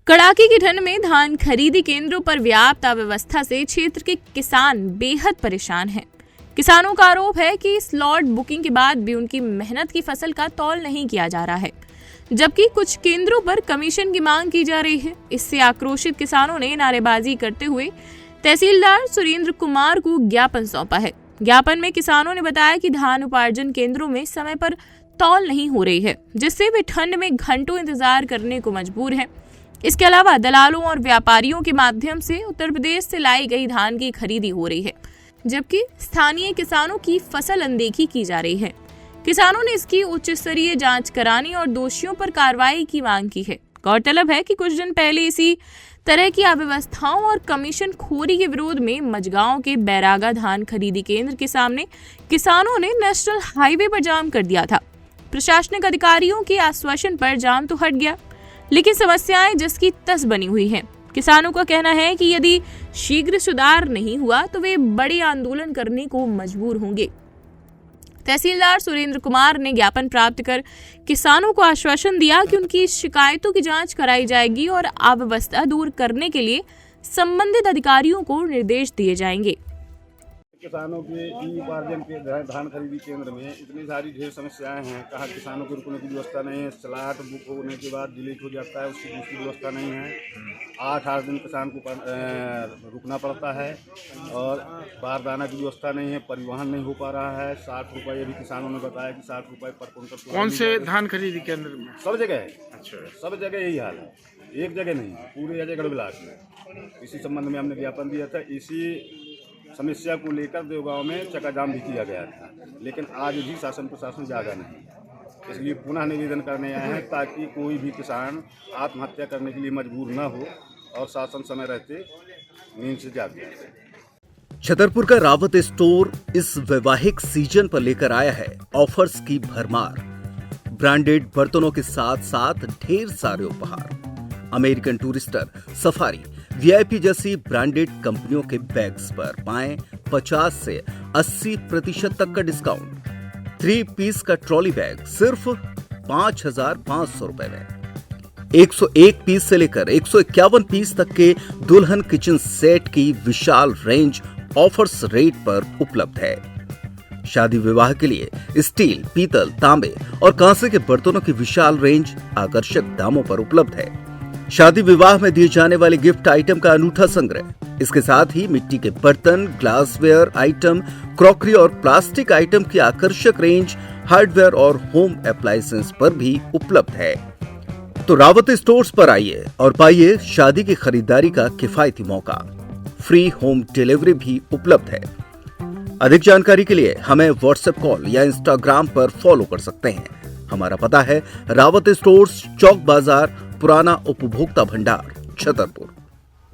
कड़ाके की ठंड में धान खरीदी केंद्रों पर व्याप्त अव्यवस्था से क्षेत्र के किसान बेहद परेशान हैं। किसानों का आरोप है कि स्लॉट बुकिंग के बाद भी उनकी मेहनत की फसल का तौल नहीं किया जा रहा है, जबकि कुछ केंद्रों पर कमीशन की मांग की जा रही है। इससे आक्रोशित किसानों ने नारेबाजी करते हुए तहसीलदार सुरेंद्र कुमार को ज्ञापन सौंपा है। ज्ञापन में किसानों ने बताया कि धान उपार्जन केंद्रों में समय पर तौल नहीं हो रही है, जिससे वे ठंड में घंटों इंतजार करने को मजबूर हैं। इसके अलावा दलालों और व्यापारियों के माध्यम से उत्तर प्रदेश से लाई गई धान की खरीदी हो रही है, जबकि स्थानीय किसानों की फसल अनदेखी की जा रही है। किसानों ने इसकी उच्च स्तरीय जांच कराने और दोषियों पर कार्रवाई की मांग की है। गौरतलब है कि कुछ दिन पहले इसी तरह की अव्यवस्थाओं और कमीशन खोरी के विरोध में मझगांव के बैरागा धान खरीदी केंद्र के सामने किसानों ने नेशनल हाईवे पर जाम कर दिया था। प्रशासनिक अधिकारियों के आश्वासन पर जाम तो हट गया, लेकिन समस्याएं जिसकी तस बनी हुई हैं। किसानों का कहना है कि यदि शीघ्र सुधार नहीं हुआ तो वे बड़े आंदोलन करने को मजबूर होंगे। तहसीलदार सुरेंद्र कुमार ने ज्ञापन प्राप्त कर किसानों को आश्वासन दिया कि उनकी शिकायतों की जांच कराई जाएगी और अव्यवस्था दूर करने के लिए संबंधित अधिकारियों को निर्देश दिए जाएंगे। किसानों के ई उपार्जन के धान खरीदी केंद्र में इतनी सारी ढेर समस्याएं हैं। कहाँ किसानों के रुकने की व्यवस्था नहीं है, स्लॉट बुक होने के बाद डिलीट हो जाता है, उसकी व्यवस्था नहीं है। 8 दिन किसान को रुकना पड़ता है और बारदाना की व्यवस्था नहीं है, परिवहन नहीं हो पा रहा है। 60 रुपये भी किसानों ने बताया कि 60 रुपये पर क्विंटल। कौन से धान खरीदी केंद्र में? सब जगह है। अच्छा, सब जगह यही हाल है, एक जगह नहीं, पूरे अजयगढ़ ब्लॉक में। इसी संबंध में हमने ज्ञापन दिया था। इसी समस्या को लेकर देवगांव में चक्काजाम भी किया गया था, लेकिन आज भी शासन प्रशासन जागा नहीं। इसलिए पुनः निवेदन करने आए हैं ताकि कोई भी किसान आत्महत्या करने के लिए मजबूर न हो और शासन समय रहते नींद से जाग जाए। छतरपुर का रावत स्टोर इस वैवाहिक सीजन पर लेकर आया है ऑफर्स की भरमार। ब्रांडेड बर्तनों के साथ साथ ढेर सारे उपहार। अमेरिकन टूरिस्टर, सफारी, वीआईपी जैसी ब्रांडेड कंपनियों के बैग्स पर पाएं 50 से 80% तक का डिस्काउंट। 3 पीस का ट्रॉली बैग सिर्फ 5,500 रुपए में। 101 पीस से लेकर 151 पीस तक के दुल्हन किचन सेट की विशाल रेंज ऑफर्स रेट पर उपलब्ध है। शादी विवाह के लिए स्टील, पीतल, तांबे और कांसे के बर्तनों की विशाल रेंज आकर्षक दामों पर उपलब्ध है। शादी विवाह में दिए जाने वाले गिफ्ट आइटम का अनूठा संग्रह। इसके साथ ही मिट्टी के बर्तन, ग्लासवेयर आइटम, क्रॉकरी और प्लास्टिक आइटम की आकर्षक रेंज हार्डवेयर और होम अप्लायंसेस पर भी उपलब्ध है। तो रावत स्टोर्स पर आइए और पाइए शादी की खरीदारी का किफायती मौका। फ्री होम डिलीवरी भी उपलब्ध है। अधिक जानकारी के लिए हमें व्हाट्सएप कॉल या इंस्टाग्राम पर फॉलो कर सकते हैं। हमारा पता है रावत स्टोर्स, चौक बाजार, पुराना उपभोक्ता भंडार, छतरपुर।